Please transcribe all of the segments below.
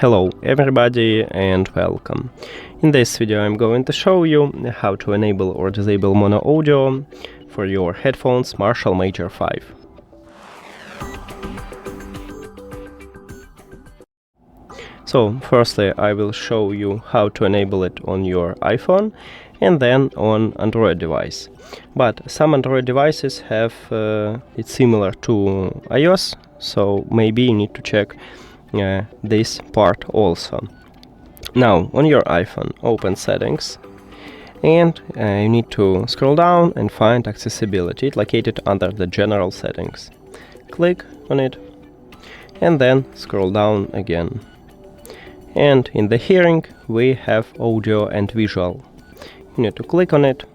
Hello everybody and welcome. In this video I'm going to show you how to enable or disable mono audio for your headphones Marshall Major 5. So firstly I will show you how to enable it on your iPhone and then on Android device. But some Android devices have it's similar to iOS, so maybe you need to check this part also. Now on your iPhone, open settings and you need to scroll down and find accessibility. It's located under the general settings. Click on it and then scroll down again. And in the hearing we have audio and visual. You need to click on it,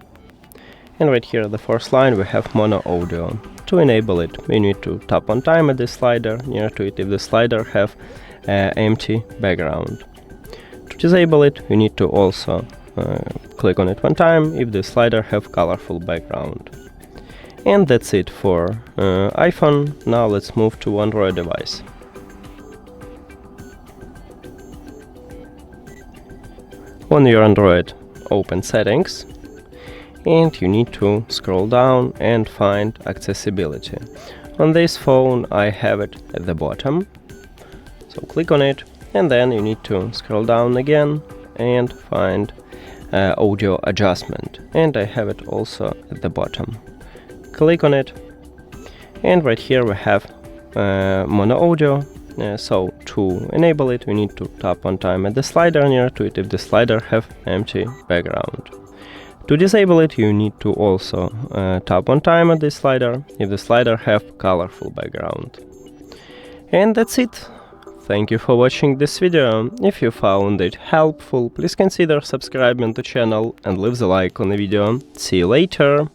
and right here the first line we have mono audio. To enable it we need to tap on time at this slider near to it if the slider have empty background. To disable it we need to also click on it one time if the slider have colorful background. And that's it for iPhone. Now let's move to Android device. On your Android, open settings and you need to scroll down and find accessibility. On this phone I have it at the bottom, so click on it and then you need to scroll down again and find audio adjustment, and I have it also at the bottom. Click on it and right here we have mono audio. So to enable it we need to tap on time at the slider near to it if the slider have empty background. To disable it you need to also tap on time at this slider if the slider have colorful background. And that's it. Thank you for watching this video. If you found it helpful, please consider subscribing to the channel and leave the like on the video. See you later!